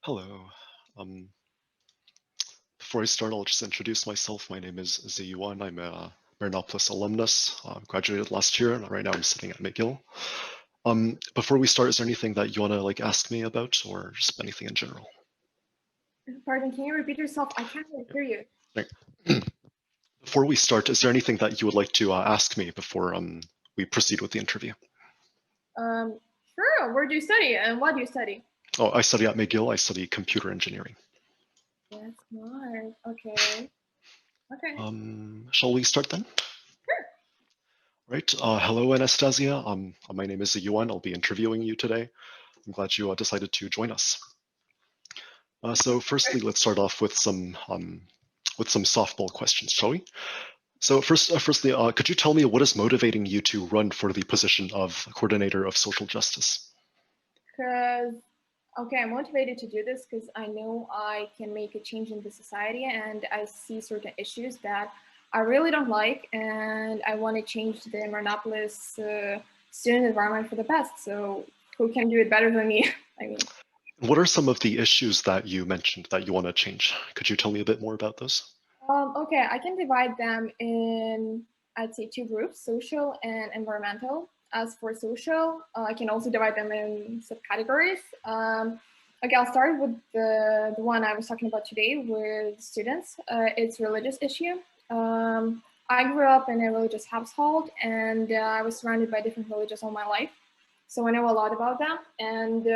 Hello. Um, Before I start, I'll just introduce myself. My name is Ze Yuan. I'm a Marianopolis alumnus. Graduated last year, and right now I'm sitting at McGill. Before we start, is there anything that you want to ask me about, or just anything in general? Pardon, can you repeat yourself? I can't really hear you. Right. Before we start, is there anything that you would like to ask me before we proceed with the interview? Um, sure. Where do you study and what do you study? Oh, I study at McGill. I study computer engineering. That's smart. Okay. Okay. Shall we start then? Sure. Right. Hello, Anastasia. My name is Ze Yuan. I'll be interviewing you today. I'm glad you decided to join us. So firstly, let's start off with some softball questions, shall we? So firstly, could you tell me what is motivating you to run for the position of coordinator of social justice? Because, okay, I'm motivated to do this because I know I can make a change in the society and I see certain issues that I really don't like and I want to change the Marianopolis student environment for the best. So who can do it better than me? I mean. What are some of the issues that you mentioned that you want to change? Could you tell me a bit more about those? Okay, I can divide them in, I'd say, two groups, social and environmental. As for social, I can also divide them in subcategories. Okay, I'll start with the one I was talking about today with students. It's religious issue. I grew up in a religious household and I was surrounded by different religions all my life. So I know a lot about them. And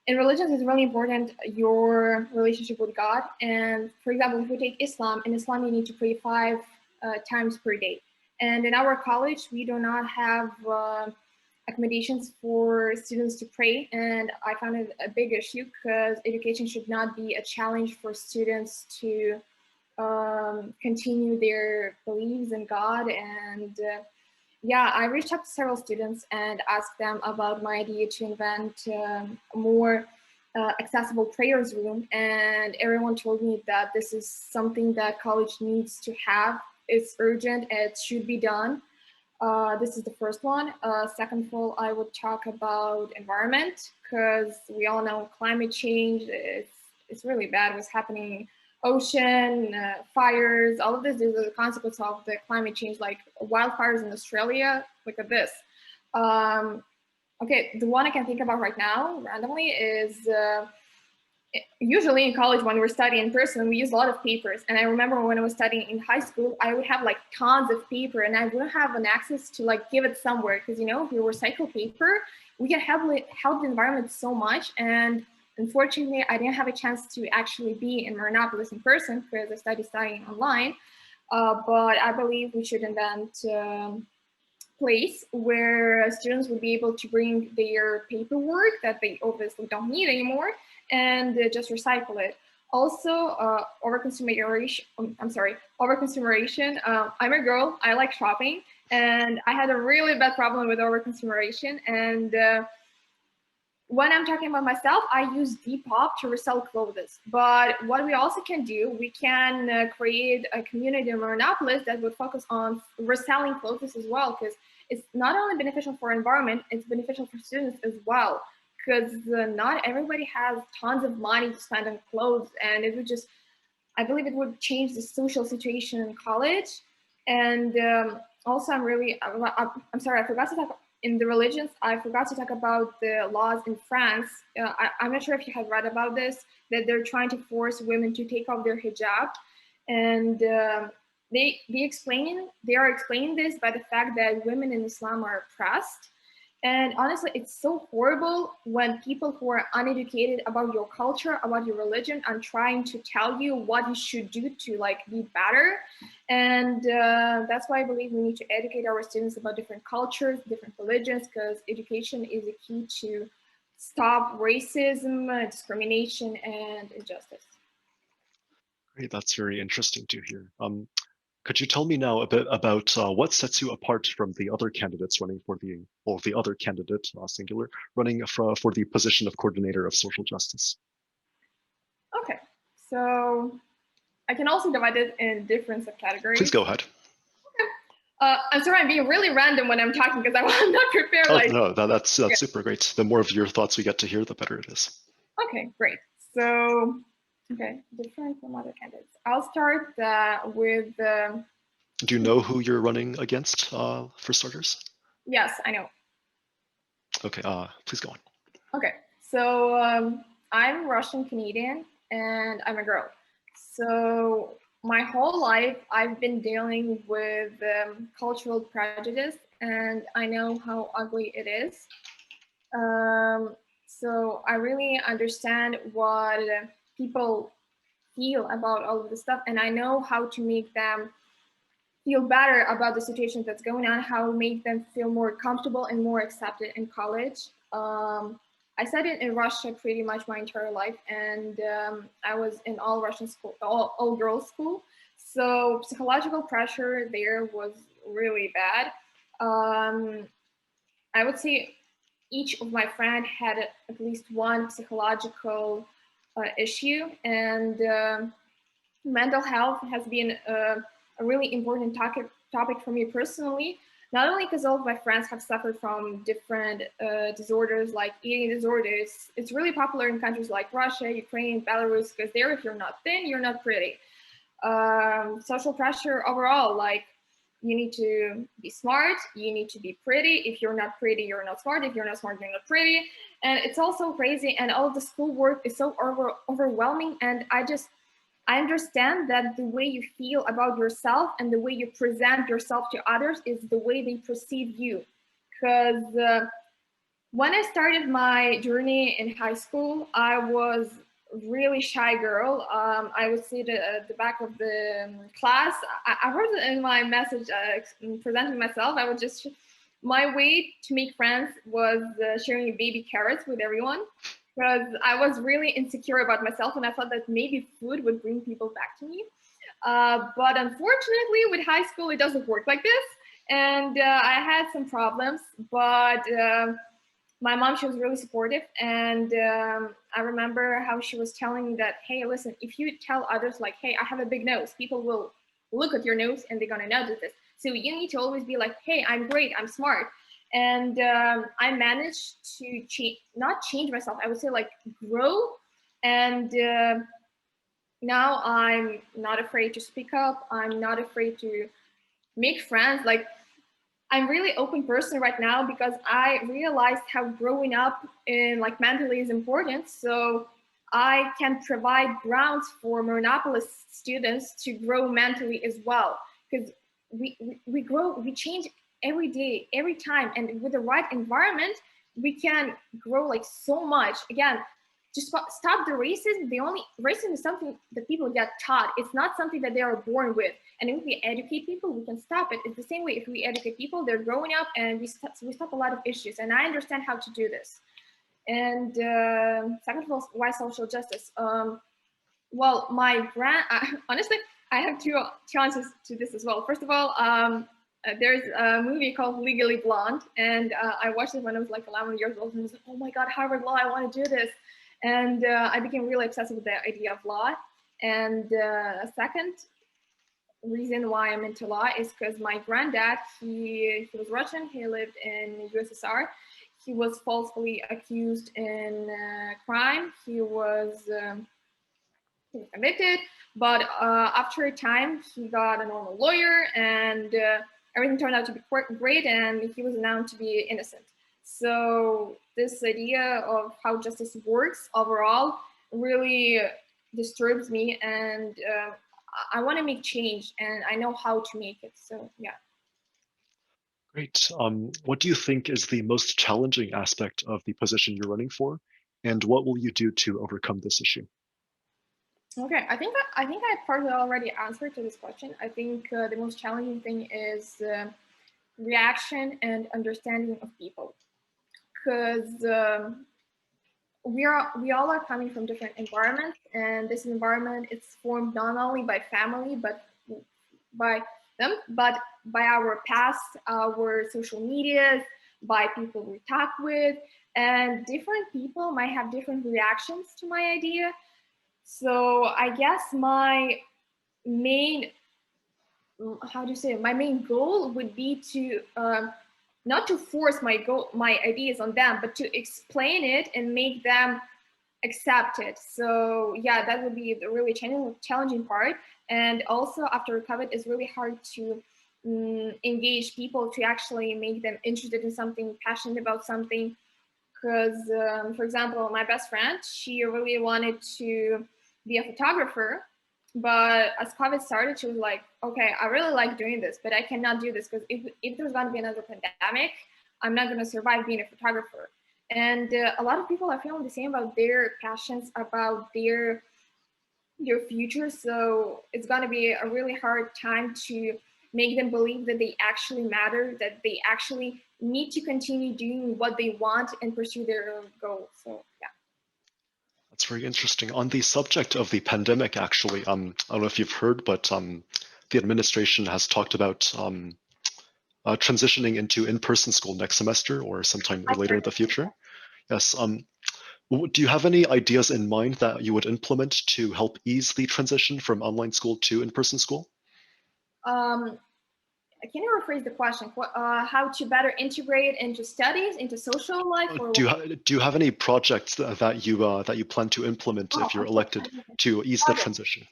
in religions, it's really important your relationship with God. And for example, if we take Islam, in Islam you need to pray five times per day. And in our college, we do not have accommodations for students to pray. And I found it a big issue because education should not be a challenge for students to continue their beliefs in God and yeah, I reached out to several students and asked them about my idea to invent a more accessible prayers room. And everyone told me that this is something that college needs to have. It's urgent, it should be done. This is the first one. Second of all, I would talk about environment because we all know climate change. It's really bad. What's happening ocean, fires, all of this is a consequence of the climate change, like wildfires in Australia. Look at this. Okay, the one I can think about right now randomly is usually in college when we're studying in person, we use a lot of papers. And I remember when I was studying in high school, I would have like tons of paper and I wouldn't have an access to like give it somewhere because, you know, if we recycle paper, we can help the environment so much. And unfortunately, I didn't have a chance to actually be in Marianopolis in person because I studying online. But I believe we should invent place where students would be able to bring their paperwork that they obviously don't need anymore and just recycle it. Also, overconsumeration. Overconsumeration. I'm a girl. I like shopping, and I had a really bad problem with overconsumeration. And when I'm talking about myself, I use Depop to resell clothes. But what we also can do, we can create a community in Marianopolis that would focus on reselling clothes as well, because it's not only beneficial for environment, it's beneficial for students as well. Because not everybody has tons of money to spend on clothes, and it would just, I believe it would change the social situation in college. And also, I'm sorry, I forgot to talk in the religions. I forgot to talk about the laws in France. I'm not sure if you have read about this, that they're trying to force women to take off their hijab, and they are explaining this by the fact that women in Islam are oppressed. And honestly, it's so horrible when people who are uneducated about your culture, about your religion, are trying to tell you what you should do to like be better. And that's why I believe we need to educate our students about different cultures, different religions, because education is a key to stop racism, discrimination, and injustice. Great, that's very interesting to hear. Could you tell me now a bit about what sets you apart from the other candidates running for the other candidate, singular, running for the position of coordinator of social justice? Okay, so I can also divide it in different Please subcategories. go ahead. I'm sorry, I'm being really random when I'm talking because I'm not prepared. Oh Like, no, that's okay. super great. The more of your thoughts we get to hear, the better it is. Okay, great. So, okay, different from other candidates. I'll start with. Do you know who you're running against for starters? Yes, I know. Okay, please go on. Okay, so I'm Russian Canadian and I'm a girl. So my whole life I've been dealing with cultural prejudice, and I know how ugly it is. Um, so I really understand what people feel about all of this stuff, and I know how to make them feel better about the situation that's going on, how to make them feel more comfortable and more accepted in college. I studied in Russia pretty much my entire life, and I was in all Russian school, all girls school. So psychological pressure there was really bad. Um, I would say each of my friend had at least one psychological issue, and mental health has been a really important topic for me personally, not only because all of my friends have suffered from different disorders like eating disorders. It's really popular in countries like Russia, Ukraine, Belarus, because there, if you're not thin, you're not pretty. Social pressure overall, like you need to be smart, you need to be pretty. If you're not pretty, you're not smart. If you're not smart, you're not pretty. And it's also crazy. And all of the schoolwork is so overwhelming. And I understand that the way you feel about yourself and the way you present yourself to others is the way they perceive you. Because when I started my journey in high school, I was really shy girl. I would sit at the back of the class. I wrote it in my message presenting myself. I would just, my way to make friends was sharing baby carrots with everyone because I was really insecure about myself and I thought that maybe food would bring people back to me. But unfortunately, with high school, it doesn't work like this. And I had some problems, but my mom, she was really supportive. And I remember how she was telling me that, hey, listen, if you tell others like, hey, I have a big nose, people will look at your nose and they're going to notice this. So you need to always be like, hey, I'm great, I'm smart. And I managed to not change myself, I would say like grow. And now I'm not afraid to speak up. I'm not afraid to make friends. Like I'm really open person right now because I realized how growing up in like mentally is important. So I can provide grounds for Marianopolis students to grow mentally as well. Because we grow, we change every day, every time. And with the right environment, we can grow like so much. Again, just stop the racism. The only racism is something that people get taught. It's not something that they are born with. And if we educate people, we can stop it. It's the same way. If we educate people, they're growing up, and we stop a lot of issues. And I understand how to do this. And second of all, why social justice? Well, honestly, I have two answers to this as well. First of all, there's a movie called Legally Blonde, and I watched it when I was like 11 years old, and I was like, oh my God, Harvard Law, I want to do this. And I became really obsessed with the idea of law. And a second reason why I'm into law is because my granddad, he was Russian, he lived in USSR. He was falsely accused in crime. He was convicted, but after a time, he got a normal lawyer, and everything turned out to be quite great, and he was announced to be innocent. So this idea of how justice works overall really disturbs me, and I want to make change, and I know how to make it. So yeah. Great. What do you think is the most challenging aspect of the position you're running for, and what will you do to overcome this issue? Okay, I partly already answered to this question. I think the most challenging thing is reaction and understanding of people, because we all are coming from different environments, and this environment is formed not only by family but by them, but by our past, our social medias, by people we talk with, and different people might have different reactions to my idea. So I guess my main, how do you say it? My main goal would be to not to force my ideas on them, but to explain it and make them accepted. So yeah, that would be the really challenging part. And also after COVID, it's really hard to engage people, to actually make them interested in something, passionate about something. Because, for example, my best friend, she really wanted to be a photographer, but as COVID started, she was like, okay, I really like doing this, but I cannot do this because if there's going to be another pandemic, I'm not going to survive being a photographer. And a lot of people are feeling the same about their passions, about their future. So it's going to be a really hard time to make them believe that they actually matter, that they actually need to continue doing what they want and pursue their own goals. So yeah. That's very interesting. On the subject of the pandemic, actually, I don't know if you've heard, but the administration has talked about transitioning into in-person school next semester or sometime later in the future. Yes. Do you have any ideas in mind that you would implement to help ease the transition from online school to in-person school? Can you rephrase the question? How to better integrate into studies, into social life? Or do you have any projects that you plan to implement if you're elected to ease the transition?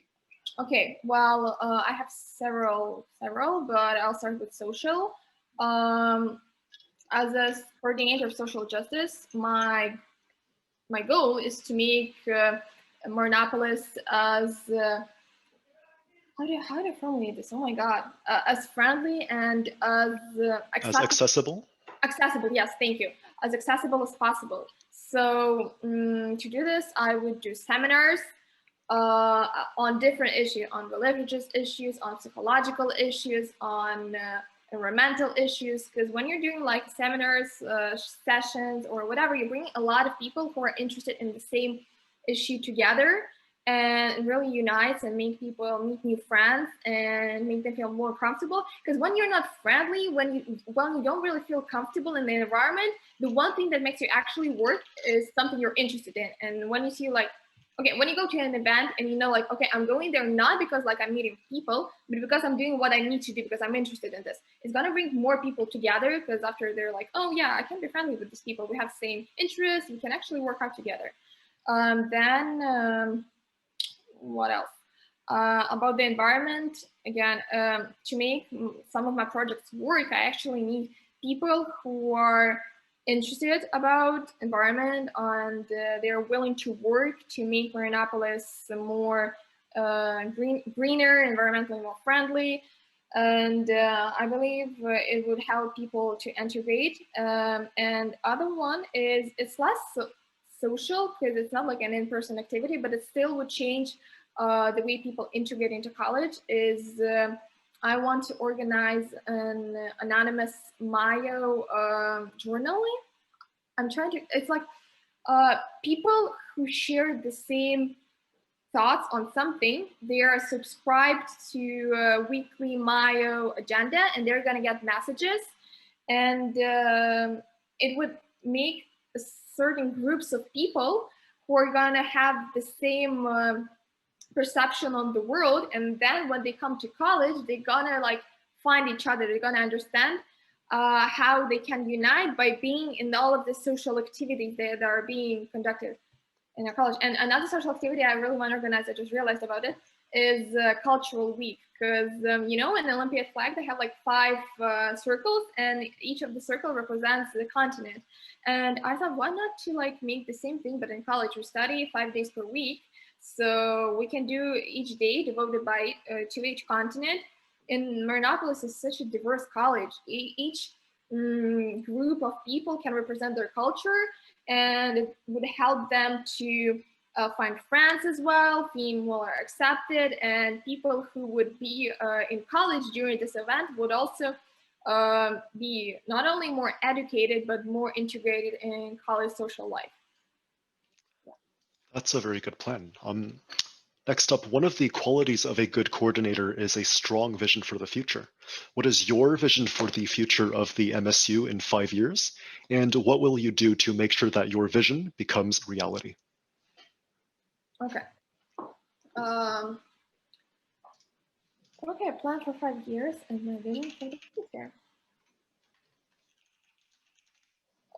Okay, well, I have several, but I'll start with social. As a coordinator of social justice, my goal is to make Marianopolis as how do I formulate this? Oh my God, as friendly and as accessible. Accessible, yes, thank you. As accessible as possible. So to do this, I would do seminars on different issues, on religious issues, on psychological issues, on environmental issues. Because when you're doing like seminars, sessions, or whatever, you're bringing a lot of people who are interested in the same issue together, and it really unites and make people meet new friends and make them feel more comfortable. Because when you're not friendly, when you don't really feel comfortable in the environment, the one thing that makes you actually work is something you're interested in. And when you see like, okay, when you go to an event and you know like, okay, I'm going there not because like I'm meeting people, but because I'm doing what I need to do because I'm interested in this, it's gonna bring more people together. Because after they're like, oh yeah, I can be friendly with these people, we have the same interests, we can actually work out together. Then what else? About the environment, again, to make some of my projects work, I actually need people who are interested about environment and they're willing to work to make Marianopolis more greener, environmentally more friendly. And I believe it would help people to integrate. And other one is it's less social because it's not like an in-person activity, but it still would change the way people integrate into college. Is I want to organize an anonymous Mayo journaling. I'm trying to, it's like people who share the same thoughts on something, they are subscribed to a weekly Mayo agenda and they're going to get messages. And it would make certain groups of people who are going to have the same perception on the world, and then when they come to college they're gonna like find each other, they're gonna understand how they can unite by being in all of the social activities that are being conducted in a college. And another social activity I really want to organize, I just realized about it, is cultural week. Because you know, in the Olympiad flag they have like 5 circles and each of the circle represents the continent. And I thought, why not to like make the same thing, but in college we study 5 days per week, so we can do each day devoted by to each continent. And Marianopolis is such a diverse college. Each group of people can represent their culture, and it would help them to find friends as well, feel more accepted, and people who would be in college during this event would also be not only more educated, but more integrated in college social life. That's a very good plan. Next up, one of the qualities of a good coordinator is a strong vision for the future. What is your vision for the future of the MSU in 5 years? And what will you do to make sure that your vision becomes reality? Okay. Okay, I plan for 5 years and my vision for the future.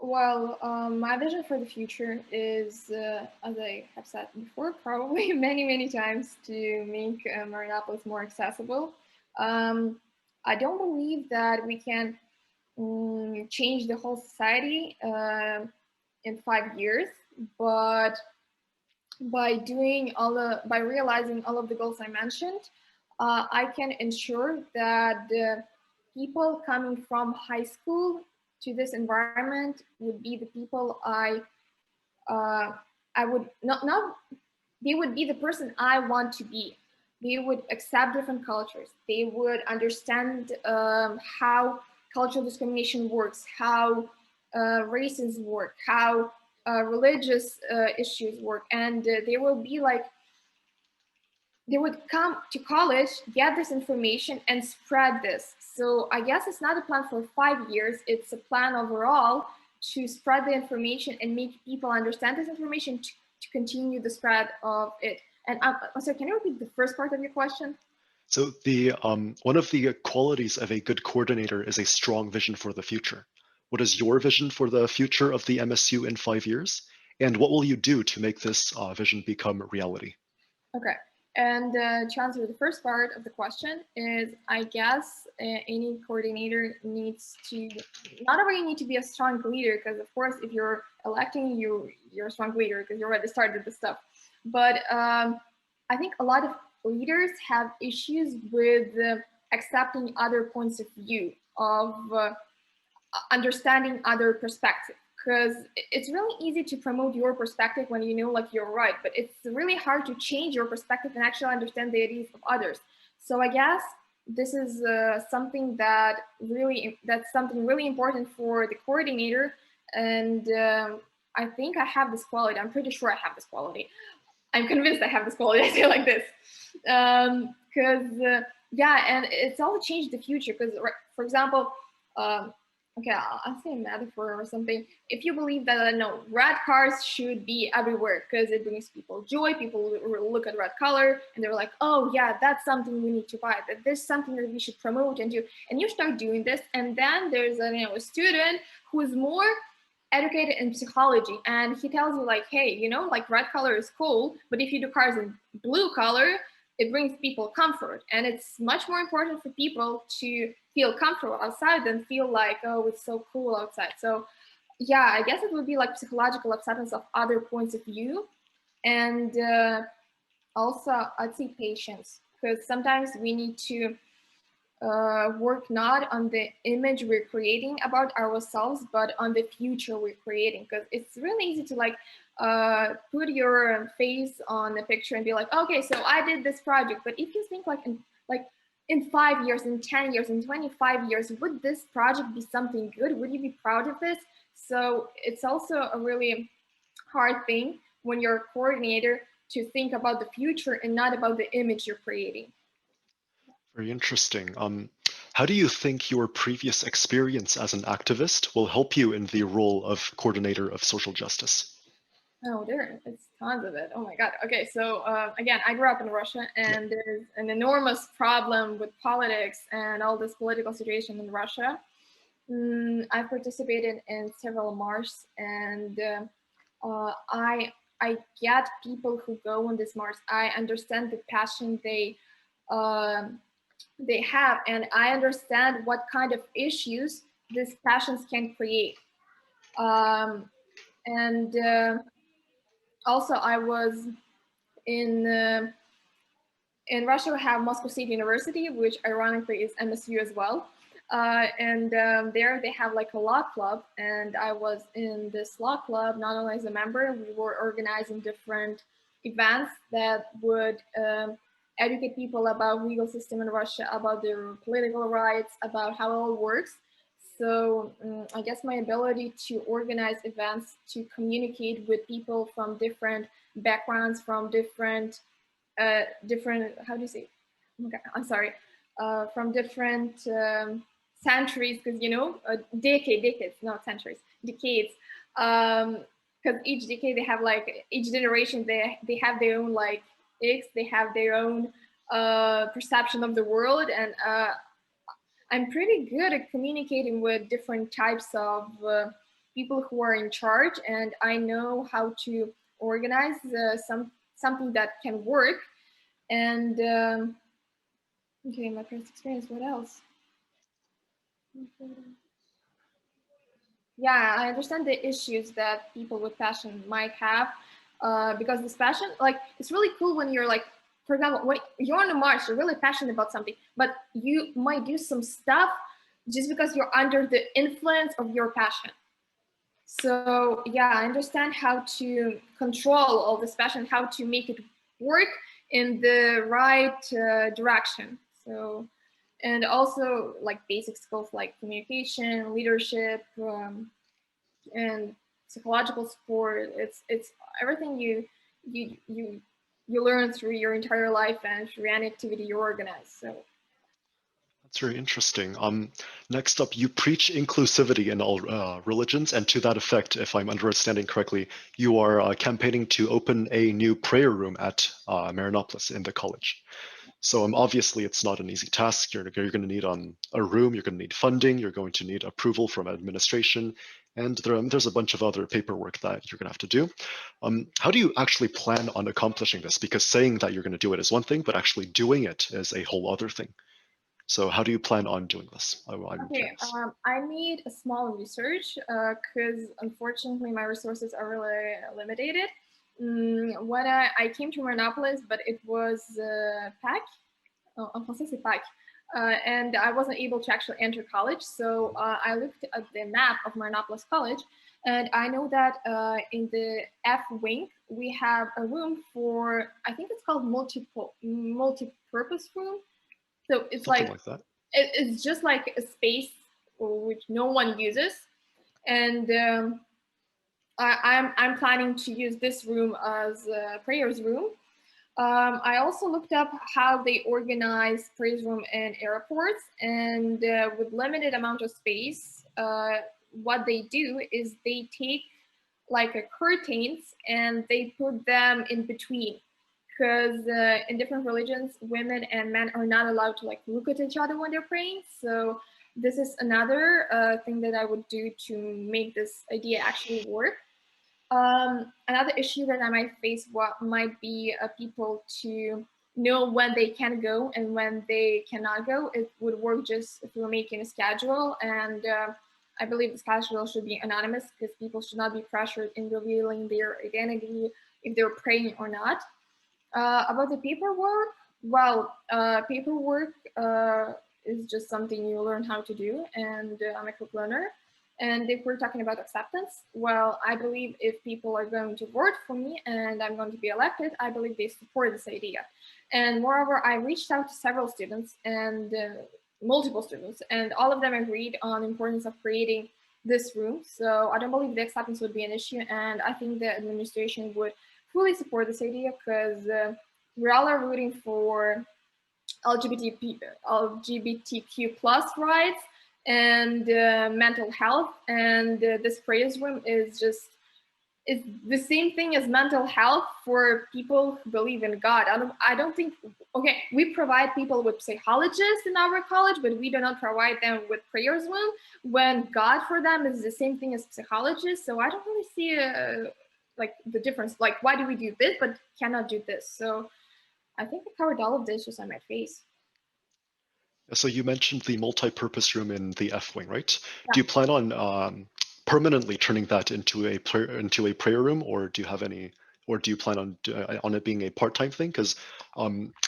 Well, my vision for the future is, as I have said before, probably many times, to make Marianopolis more accessible. Um, I don't believe that we can change the whole society in 5 years, but by realizing all of the goals I mentioned, I can ensure that the people coming from high school to this environment would be the people uh, I would not they would be the person I want to be. They would accept different cultures. They would understand how cultural discrimination works, how races work, how religious issues work, and they will be like they would come to college, get this information, and spread this. So I guess it's not a plan for 5 years, it's a plan overall to spread the information and make people understand this information to continue the spread of it. And also, can you repeat the first part of your question? So the one of the qualities of a good coordinator is a strong vision for the future. What is your vision for the future of the MSU in 5 years? And what will you do to make this vision become reality? Okay. And to answer the first part of the question is, I guess any coordinator needs to not only need to be a strong leader, because of course, if you're electing, you're a strong leader because you already started the stuff. But I think a lot of leaders have issues with accepting other points of view, of understanding other perspectives, because it's really easy to promote your perspective when you know like you're right, but it's really hard to change your perspective and actually understand the ideas of others. So I guess this is that's something really important for the coordinator. And I think I have this quality. I'm pretty sure I have this quality. I'm convinced I have this quality. I say like this because yeah, and it's all changed the future. Because for example, um, okay, I'll say a metaphor or something. If you believe that, I don't know, red cars should be everywhere because it brings people joy, people look at red color and they're like, oh yeah, that's something we need to buy. That this is something that we should promote and do. And you start doing this, and then there's a student who is more educated in psychology, and he tells you like, hey, like red color is cool, but if you do cars in blue color, it brings people comfort, and it's much more important for people to feel comfortable outside than feel like, oh, it's so cool outside. So yeah, I guess it would be like psychological acceptance of other points of view. And also I'd say patience, because sometimes we need to work not on the image we're creating about ourselves, but on the future we're creating. Because it's really easy to like put your face on a picture and be like, okay, so I did this project. But if you think in 5 years, in 10 years, in 25 years, would this project be something good? Would you be proud of this? So it's also a really hard thing when you're a coordinator to think about the future and not about the image you're creating. Very interesting. How do you think your previous experience as an activist will help you in the role of coordinator of social justice? Oh, it's tons of it. Oh my God. Okay, so again, I grew up in Russia, Yeah. and there's an enormous problem with politics and all this political situation in Russia. I participated in several marches, and I get people who go on this march. I understand the passion um they have, and I understand what kind of issues these passions can create. Um, and Also, I was in uh, in Russia. We have Moscow State University, which ironically is MSU as well. And there they have like a law club, and I was in this law club not only as a member. We were organizing different events that would educate people about legal system in Russia, about their political rights, about how it all works. So I guess my ability to organize events, to communicate with people from different backgrounds, from different, how do you say, okay, I'm sorry, from different centuries, because decades, not centuries, decades, because each decade they have like, each generation they have their own like they have their own perception of the world. And I'm pretty good at communicating with different types of people who are in charge, and I know how to organize something that can work. And okay, my first experience. What else? Yeah, I understand the issues that people with passion might have, because this passion, like, it's really cool when you're like, for example, when you're on a march, you're really passionate about something, but you might do some stuff just because you're under the influence of your passion. So yeah, I understand how to control all this passion, how to make it work in the right direction. So, and also like basic skills like communication, leadership, and psychological support. It's everything you learn through your entire life and through any activity you organize. So That's very interesting. Next up, you preach inclusivity in all religions, and to that effect, if I'm understanding correctly, you are campaigning to open a new prayer room at Marianopolis in the college. So obviously, it's not an easy task. You're going to need a room, you're going to need funding, you're going to need approval from administration, and there's a bunch of other paperwork that you're going to have to do. How do you actually plan on accomplishing this? Because saying that you're going to do it is one thing, but actually doing it is a whole other thing. So how do you plan on doing this? I'm okay, curious. I made a small research because unfortunately my resources are really limited. When I came to Marianopolis, but it was PAC, en français c'est PAC, and I wasn't able to actually enter college. So I looked at the map of Marianopolis College, and I know that in the F wing we have a room for, I think it's called multi-purpose room. So it's Something like like that. it's just like a space which no one uses, and I'm planning to use this room as a prayers room. I also looked up how they organize prayers room in airports, and with limited amount of space, what they do is they take like a curtains and they put them in between, because in different religions women and men are not allowed to like look at each other when they're praying. So this is another thing that I would do to make this idea actually work. Another issue that I might face what might be people to know when they can go and when they cannot go. It would work just if we're making a schedule, and I believe the schedule should be anonymous because people should not be pressured in revealing their identity if they're praying or not. About the paperwork, well, paperwork is just something you learn how to do, and I'm a quick learner. And if we're talking about acceptance, well, I believe if people are going to vote for me and I'm going to be elected, I believe they support this idea. And moreover, I reached out to several students and multiple students, and all of them agreed on the importance of creating this room. So I don't believe the acceptance would be an issue, and I think the administration would fully support this idea because we all are rooting for LGBTQ plus rights and mental health. And this praise room is just is the same thing as mental health for people who believe in God. I don't think, okay, we provide people with psychologists in our college, but we do not provide them with prayers room when God for them is the same thing as psychologists. So I don't really see like the difference. Like, why do we do this but cannot do this? So I think we covered all of the issues I might face. So you mentioned the multi-purpose room in the F wing, right? Yeah. Do you plan on permanently turning that into a prayer room, or do you have any, or do you plan on it being a part-time thing? Because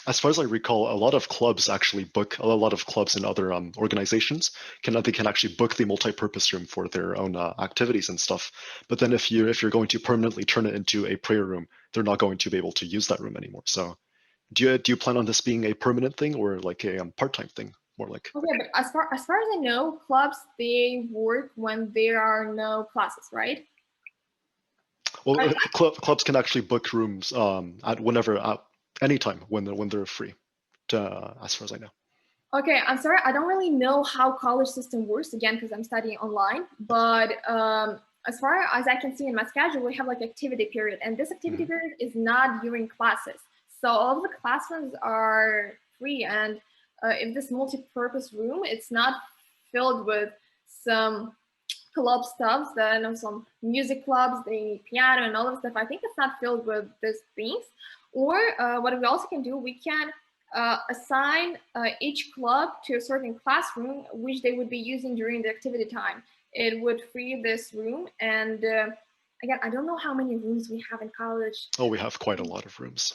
as far as I recall, a lot of clubs actually book, a lot of clubs and other organizations they can actually book the multi-purpose room for their own activities and stuff. But then if you're going to permanently turn it into a prayer room, they're not going to be able to use that room anymore. So do you plan on this being a permanent thing or like a part-time thing, more like? Okay, but as far as I know, clubs they work when there are no classes, right? Well, I, clubs can actually book rooms at whenever, at any time when they're free, as far as I know. Okay, I'm sorry, I don't really know how college system works again because I'm studying online. But as far as I can see in my schedule, we have like activity period, and this activity Mhm. period is not during classes. So all of the classrooms are free, and if this multi-purpose room, it's not filled with some club stuff, some music clubs, they need piano and all of stuff. I think it's not filled with these things. Or what we also can do, we can assign each club to a certain classroom, which they would be using during the activity time. It would free this room. And again, I don't know how many rooms we have in college. Oh, we have quite a lot of rooms.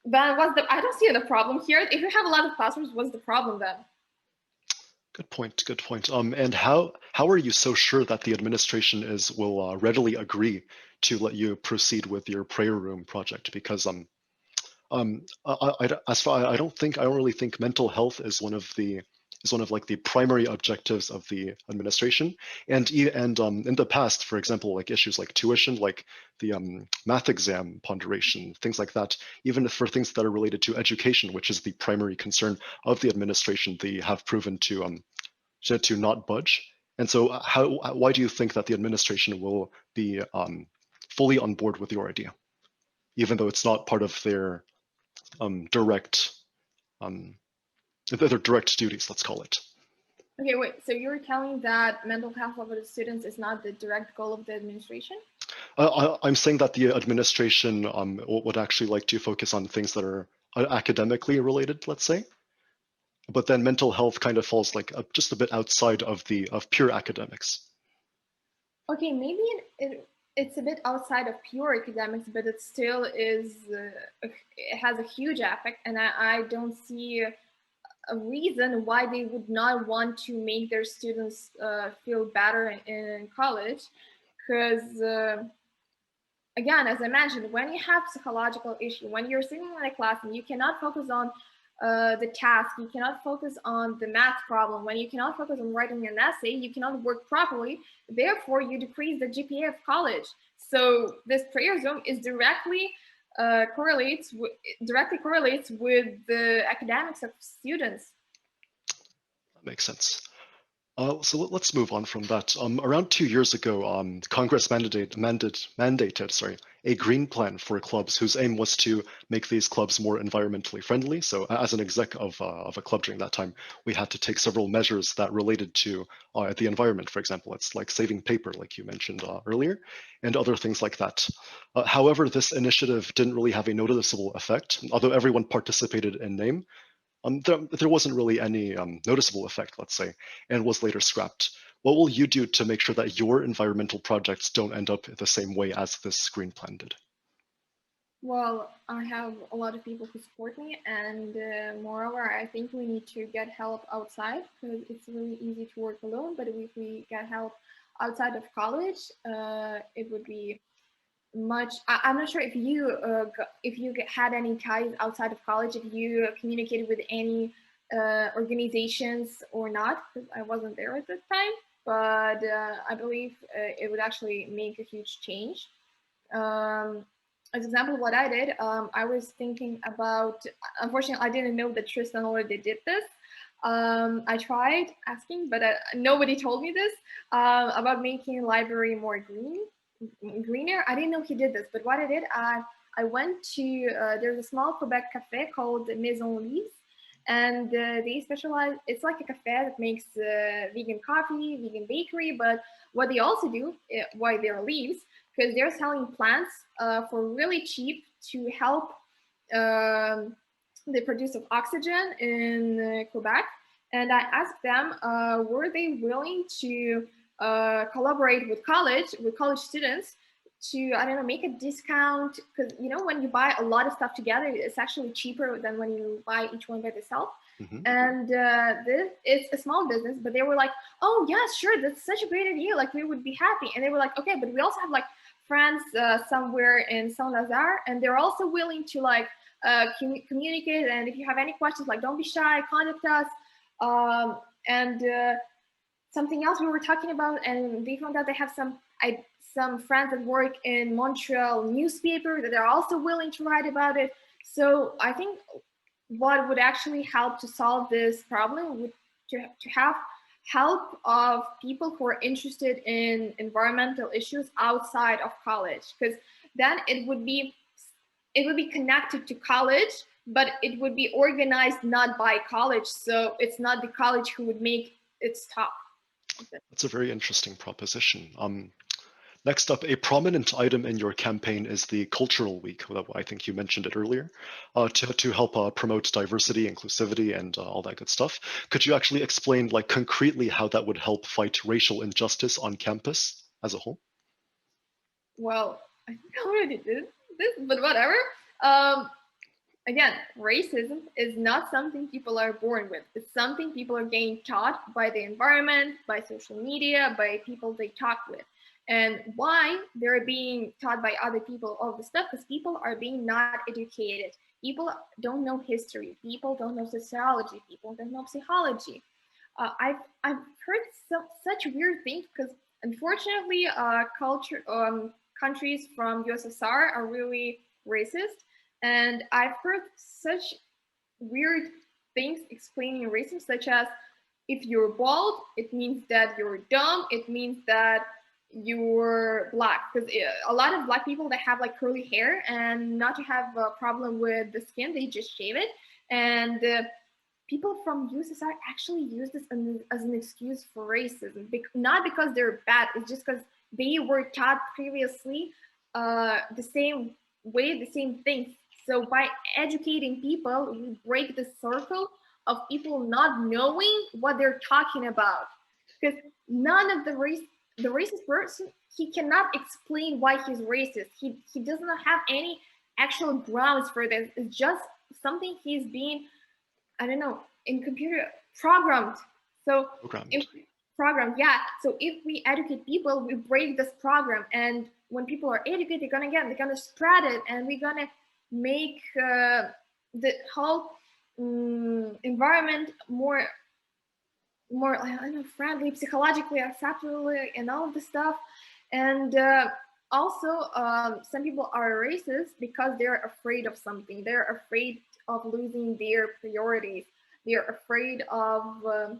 But I don't see the problem here. If you have a lot of classrooms, what's the problem then? Good point. Good point. And how are you so sure that the administration will readily agree to let you proceed with your prayer room project? Because I don't really think mental health is one of like the primary objectives of the administration. And in the past, for example, like issues like tuition, like the math exam ponderation, things like that, even for things that are related to education, which is the primary concern of the administration, they have proven to not budge. And so why do you think that the administration will be fully on board with your idea, even though it's not part of their direct duties, let's call it? Okay, wait, so you're telling that mental health of the students is not the direct goal of the administration? I'm saying that the administration would actually like to focus on things that are academically related, let's say, but then mental health kind of falls like just a bit outside of pure academics. Okay, maybe it's a bit outside of pure academics, but it still is. It has a huge effect, and I don't see a reason why they would not want to make their students feel better in college, because again, as I mentioned, when you have psychological issue, when you're sitting in a class and you cannot focus on the task, you cannot focus on the math problem, when you cannot focus on writing an essay, you cannot work properly, therefore you decrease the GPA of college. So this prayer zone is directly correlates with the academics of students. That makes sense. So let's move on from that. Around 2 years ago, Congress mandated a green plan for clubs whose aim was to make these clubs more environmentally friendly. So as an exec of a club during that time, we had to take several measures that related to the environment. For example, it's like saving paper, like you mentioned earlier, and other things like that. However, this initiative didn't really have a noticeable effect, although everyone participated in name. There wasn't really any noticeable effect, let's say, and was later scrapped. What will you do to make sure that your environmental projects don't end up the same way as this green plan did? Well, I have a lot of people who support me, and moreover, I think we need to get help outside because it's really easy to work alone. But if we get help outside of college, it would be much. I'm not sure if you had any ties outside of college, if you communicated with any organizations or not, because I wasn't there at the time. But I believe it would actually make a huge change. As example, what I did, I was thinking about. Unfortunately, I didn't know that Tristan already did this. I tried asking, but nobody told me this about making library more greener. I didn't know he did this, but what I did, I went to there's a small Quebec cafe called Maison Lise, and they specialize. It's like a cafe that makes vegan coffee, vegan bakery, but what they also do, why they're leaves, because they're selling plants for really cheap to help the produce of oxygen in Quebec. And I asked them, were they willing to collaborate with college students to, I don't know, make a discount? Because, you know, when you buy a lot of stuff together, it's actually cheaper than when you buy each one by itself. Mm-hmm. And this is a small business, but they were like, oh, yeah, sure, that's such a great idea. Like, we would be happy. And they were like, okay, but we also have like friends somewhere in Saint-Lazare, and they're also willing to like communicate. And if you have any questions, like, don't be shy, contact us. And something else we were talking about, and they found out they have some friends that work in Montreal newspaper that are also willing to write about it. So I think what would actually help to solve this problem would to have help of people who are interested in environmental issues outside of college, because then it would be connected to college, but it would be organized not by college, so it's not the college who would make it stop. That's a very interesting proposition. Next up, a prominent item in your campaign is the Cultural Week. I think you mentioned it earlier, to help promote diversity, inclusivity, and all that good stuff. Could you actually explain, like, concretely how that would help fight racial injustice on campus as a whole? Well, I think I already did this, but whatever. Um, Again, racism is not something people are born with. It's something people are getting taught by the environment, by social media, by people they talk with. And why they're being taught by other people all this stuff? Because people are being not educated. People don't know history. People don't know sociology. People don't know psychology. I've heard such weird things because unfortunately, culture countries from USSR are really racist, and I've heard such weird things explaining racism, such as if you're bald, it means that you're dumb. It means that you're black. Because a lot of black people that have like curly hair and not to have a problem with the skin, they just shave it. And people from USSR actually use this as an excuse for racism, not because they're bad. It's just because they were taught previously the same way, the same things. So by educating people, we break the circle of people not knowing what they're talking about. Because none of the racist person, he cannot explain why he's racist. He does not have any actual grounds for this. It's just something he's being, I don't know, in computer programmed. So Programmed. if program, yeah. So if we educate people, we break this program, and when people are educated, they're gonna spread it, and we're gonna make the whole environment more I don't know, friendly, psychologically acceptable, and all of the stuff. And also, some people are racist because they're afraid of something. They're afraid of losing their priorities. They're afraid of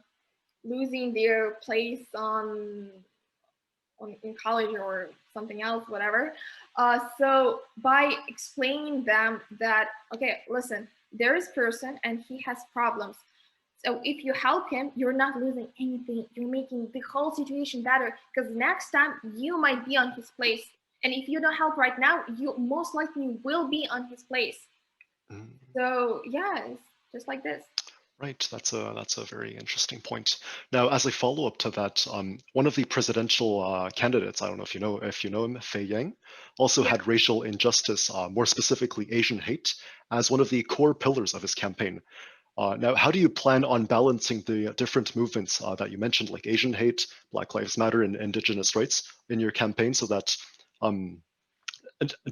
losing their place in college or something else, whatever. So by explaining them that, okay, listen, there is person and he has problems. So if you help him, you're not losing anything. You're making the whole situation better because next time you might be on his place. And if you don't help right now, you most likely will be on his place. Mm. So yeah, it's just like this. Right, that's a very interesting point. Now, as a follow-up to that, one of the presidential candidates, I don't know if you know him, Fei Yang, also Yeah. had racial injustice, more specifically Asian hate, as one of the core pillars of his campaign. Now, how do you plan on balancing the different movements that you mentioned, like Asian hate, Black Lives Matter, and Indigenous rights in your campaign, so that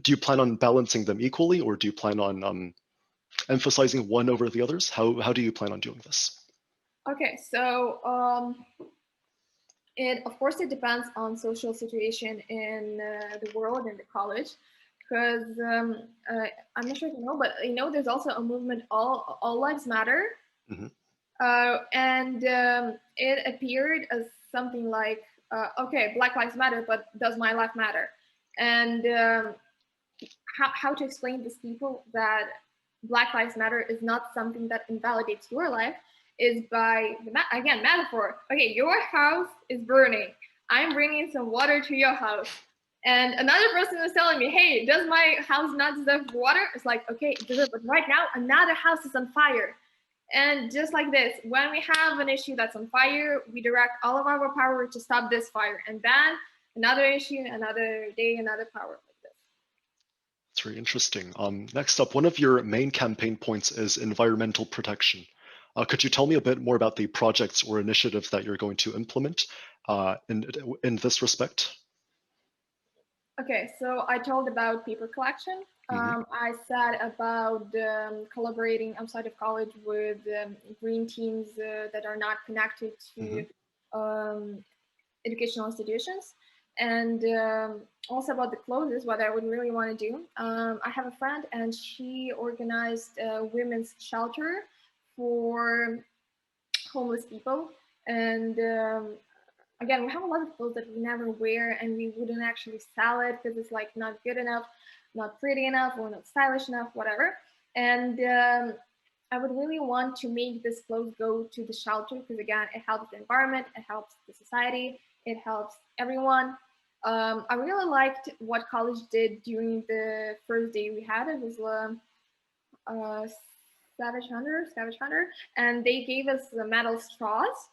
do you plan on balancing them equally, or do you plan on emphasizing one over the others? How do you plan on doing this? Okay, so it of course it depends on social situation in the world and the college, because I'm not sure if you know, but you know there's also a movement all lives matter, Mhm. and it appeared as something like okay, Black Lives Matter, but does my life matter? And how to explain to people that Black Lives Matter is not something that invalidates your life is by, again, metaphor. Okay, your house is burning. I'm bringing some water to your house. And another person was telling me, hey, does my house not deserve water? It's like, okay, it deserves, but right now another house is on fire. And just like this, when we have an issue that's on fire, we direct all of our power to stop this fire. And then another issue, another day, another power. It's very interesting. Next up, one of your main campaign points is environmental protection. Could you tell me a bit more about the projects or initiatives that you're going to implement in this respect? Okay, so I told about paper collection. Hmm. I said about collaborating outside of college with green teams that are not connected Hmm. to um, educational institutions. And also about the clothes, what I would really want to do. I have a friend and she organized a women's shelter for homeless people. And again, we have a lot of clothes that we never wear and we wouldn't actually sell it because it's like not good enough, not pretty enough, or not stylish enough, whatever. And I would really want to make this clothes go to the shelter because again, it helps the environment, it helps the society, it helps everyone. I really liked what college did during the first day we had. It was uh, Savage Hunter, and they gave us the metal straws.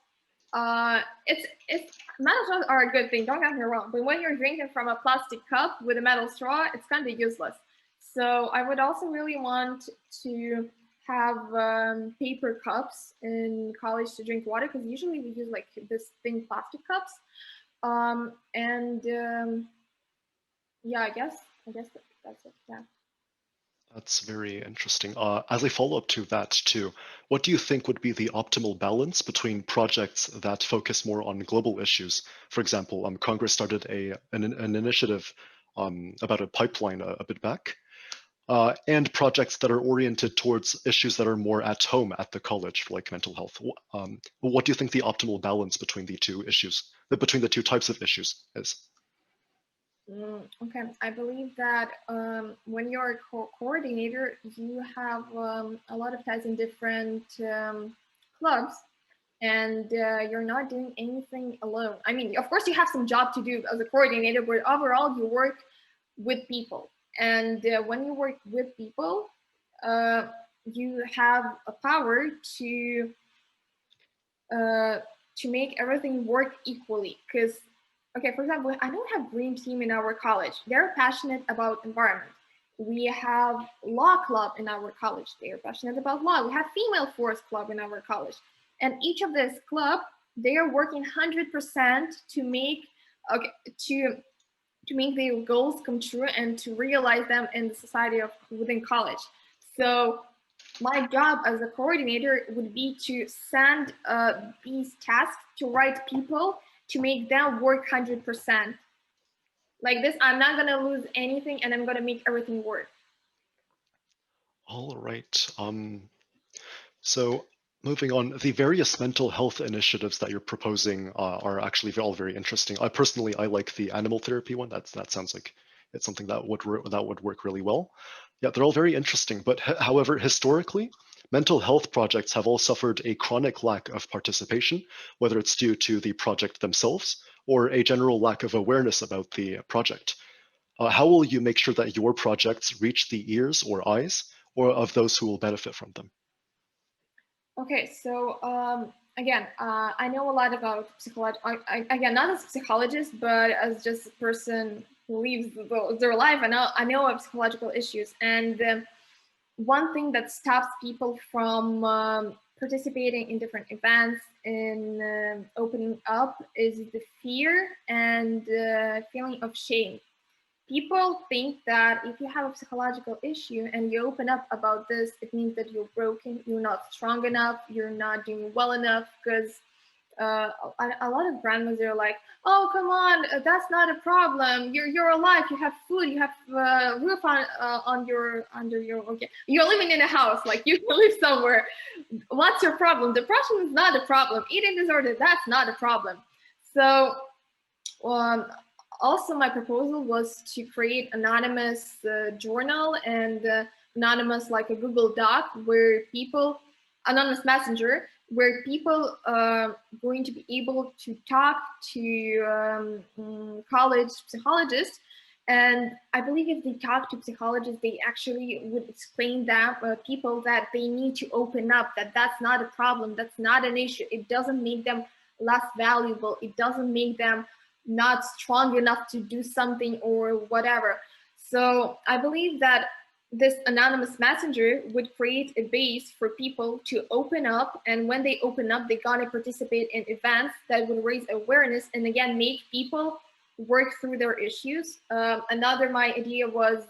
It's metal straws are a good thing. Don't get me wrong, but when you're drinking from a plastic cup with a metal straw, it's kind of useless. So I would also really want to have paper cups in college to drink water because usually we use like this thin plastic cups. And yeah, I guess that's it. Yeah. That's very interesting. As a follow-up to that too, what do you think would be the optimal balance between projects that focus more on global issues? For example, Congress started an initiative about a pipeline a bit back, and projects that are oriented towards issues that are more at home at the college, like mental health. What do you think the optimal balance between the two issues, between the two types of issues is? Okay, I believe that when you're a coordinator, you have a lot of ties in different clubs, and you're not doing anything alone. I mean, of course, you have some job to do as a coordinator, but overall, you work with people. And when you work with people, uh, you have a power uh, to make everything work equally. Because, okay, for example, I don't have green team in our college. They're passionate about environment. We have law club in our college. They're passionate about law. We have female force club in our college, and each of this club they are working 100% to make okay to to make their goals come true and to realize them in the society of within college. So my job as a coordinator would be to send these tasks to right people to make them work 100%. Like this, I'm not gonna lose anything, and I'm gonna make everything work. All right. So moving on, the various mental health initiatives that you're proposing are actually all very interesting. I like the animal therapy one. That sounds like it's something that would work really well. Yeah, they're all very interesting. But however, historically, mental health projects have all suffered a chronic lack of participation, whether it's due to the project themselves or a general lack of awareness about the project. How will you make sure that your projects reach the ears or eyes or of those who will benefit from them? Okay, so again, I know a lot about psychology. Again, not as a psychologist, but as just a person who lives their life. I know of psychological issues, and one thing that stops people from participating in different events and opening up is the fear and feeling of shame. People think that if you have a psychological issue and you open up about this, it means that you're broken, you're not strong enough, you're not doing well enough. Because a lot of grandmas are like, "Oh, come on, that's not a problem. You're alive. You have food. You have roof on your under your. Okay, you're living in a house. Like you can live somewhere. What's your problem? Depression is not a problem. Eating disorder, that's not a problem." So um, also, my proposal was to create anonymous journal and anonymous like a Google Doc where people, anonymous messenger, where people going to be able to talk to college psychologists. And I believe if they talk to psychologists, they actually would explain that people that they need to open up, that that's not a problem, that's not an issue. It doesn't make them less valuable. It doesn't make them not strong enough to do something or whatever. So I believe that this anonymous messenger would create a base for people to open up. And when they open up, they're going to participate in events that would raise awareness and again, make people work through their issues. Another my idea was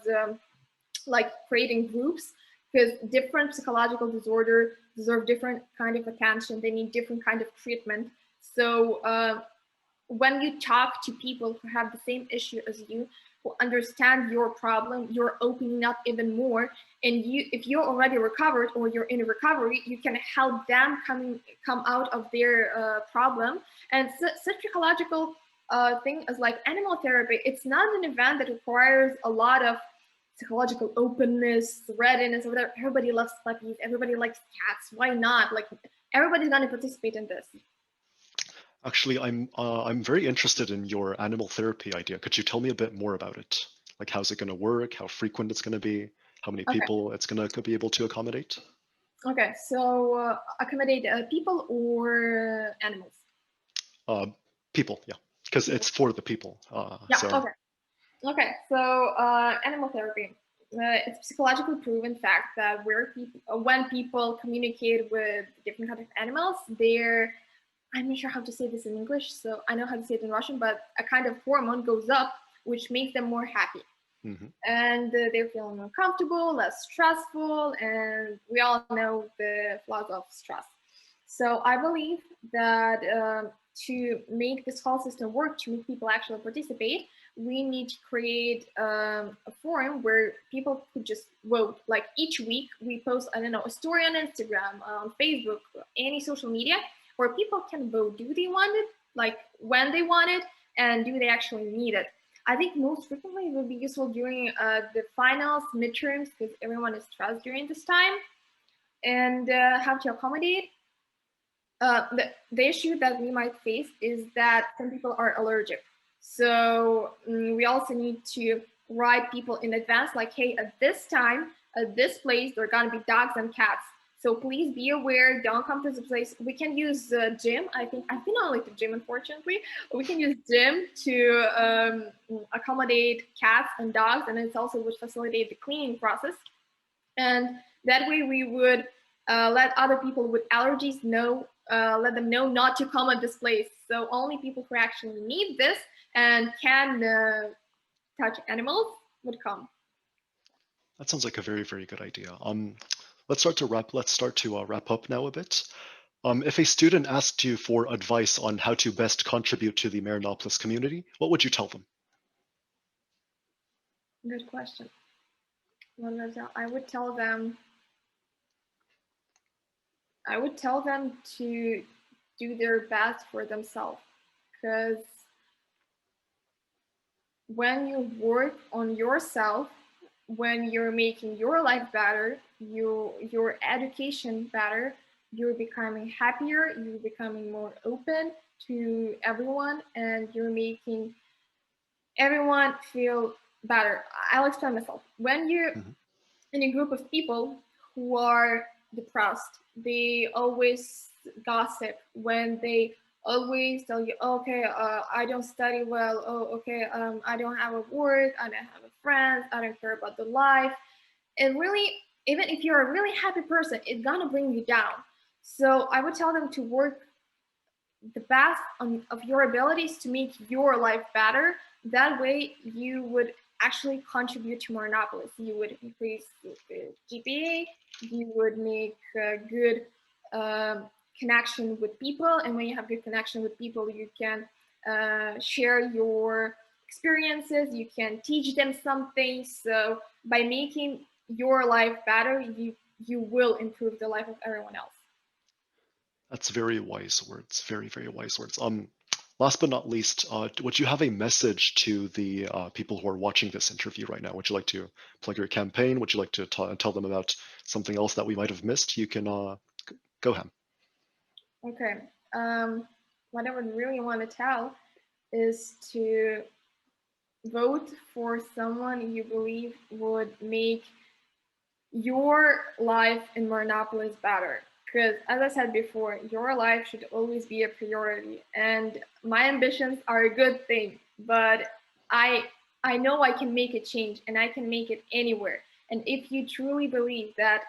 like creating groups because different psychological disorder deserve different kind of attention. They need different kind of treatment. So when you talk to people who have the same issue as you, who understand your problem, you're opening up even more. And you, if you're already recovered or you're in recovery, you can help them come out of their problem. And such psychological thing as like animal therapy, it's not an event that requires a lot of psychological openness, readiness, or whatever. Everybody loves puppies. Everybody likes cats. Why not? Like everybody's gonna participate in this. Actually, I'm very interested in your animal therapy idea. Could you tell me a bit more about it? Like, how's it going to work? How frequent it's going to be? How many Okay. people it's going to be able to accommodate? Okay. So accommodate people or animals. Uh, People, yeah, because it's for the people. Yeah. So, Okay. Okay. So animal therapy. It's psychologically proven fact that when people communicate with different kinds of animals, I'm not sure how to say this in English, so I know how to say it in Russian, but a kind of hormone goes up, which makes them more happy. mhm. And they're feeling more comfortable, less stressful, and we all know the flaws of stress. So I believe that to make this whole system work, to make people actually participate, we need to create a forum where people could just vote. Like each week, we post, I don't know, a story on Instagram, on Facebook, any social media, where people can vote. Do they want it? Like when they want it, and do they actually need it? I think most frequently it would be useful during the finals, midterms, because everyone is stressed during this time, and how to accommodate. The issue that we might face is that some people are allergic. So we also need to write people in advance, like, hey, at this time, at this place, there are going to be dogs and cats. So please be aware, don't come to the place. We can use the gym. I think I've been only to gym, unfortunately. We can use gym to accommodate cats and dogs, and it also would facilitate the cleaning process. And that way we would let other people with allergies know, let them know not to come at this place. So only people who actually need this and can touch animals would come. That sounds like a very, very good idea. Let's start to wrap up now a bit. If a student asked you for advice on how to best contribute to the Marianopolis community, what would you tell them? Good question. I would tell them. I would tell them to do their best for themselves, because when you work on yourself, when you're making your life better, your education better, you're becoming happier, you're becoming more open to everyone, and you're making everyone feel better. I'll explain myself. When you're Mhm. in a group of people who are depressed, they always gossip, when they always tell you, okay, I don't study well, oh, okay, I don't have a work, I don't have a friend, I don't care about the life. It really, even if you're a really happy person, it's gonna bring you down. So I would tell them to work the best of your abilities to make your life better. That way, you would actually contribute to Marianopolis. You would increase the GPA. You would make a good connection with people, and when you have good connection with people, you can share your experiences. You can teach them something. So by making your life better, you will improve the life of everyone else. That's very wise words. Very, very wise words. Last but not least, would you have a message to the people who are watching this interview right now? Would you like to plug your campaign? Would you like to tell them about something else that we might have missed? You can go ahead. Okay. What I would really want to tell is to vote for someone you believe would make your life in Marianopolis better. Because, as I said before, your life should always be a priority. And my ambitions are a good thing, but I I know I can make a change, and I can make it anywhere. And if you truly believe that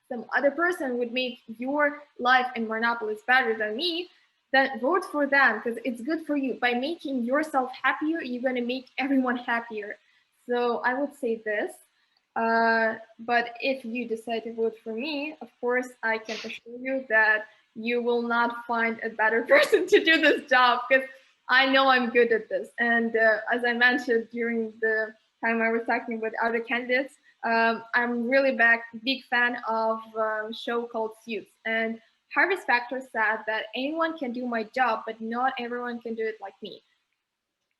some other person would make your life in Marianopolis better than me, then vote for them, because it's good for you. By making yourself happier, you're going to make everyone happier. So I would say this. But if you decide to vote for me, of course, I can assure you that you will not find a better person to do this job, because I know I'm good at this. And as I mentioned during the time I was talking with other candidates, I'm really big fan of a show called Suits. And Harvest Specter said that anyone can do my job, but not everyone can do it like me.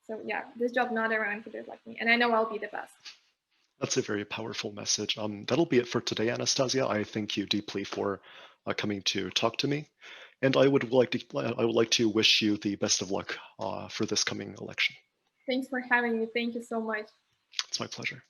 So yeah, this job, not everyone can do it like me. And I know I'll be the best. That's a very powerful message. That'll be it for today, Anastasia. I thank you deeply for coming to talk to me, and I would like to wish you the best of luck for this coming election. Thanks for having me. Thank you so much. It's my pleasure.